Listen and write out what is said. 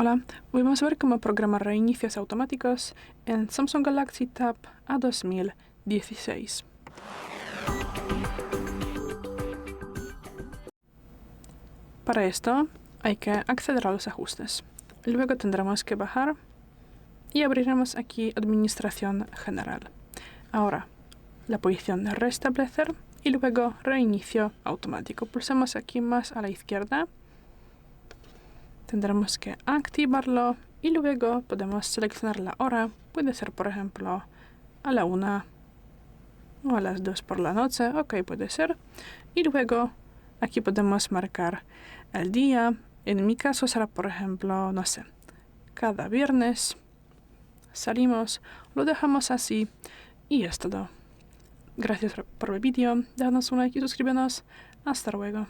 Hola, hoy vamos a ver cómo programar reinicios automáticos en Samsung Galaxy Tab A2016. Para esto hay que acceder a los ajustes. Luego tendremos que bajar y abriremos aquí Administración General. Ahora, la posición de Restablecer y luego Reinicio automático. Pulsamos aquí más a la izquierda. Tendremos que activarlo y luego podemos seleccionar la hora. Puede ser, por ejemplo, a la 1 o a las 2 por la noche. Ok, puede ser. Y luego aquí podemos marcar el día. En mi caso será, por ejemplo, no sé, cada viernes. Salimos, lo dejamos así y es todo. Gracias por el vídeo. Déjanos un like y suscríbenos. Hasta luego.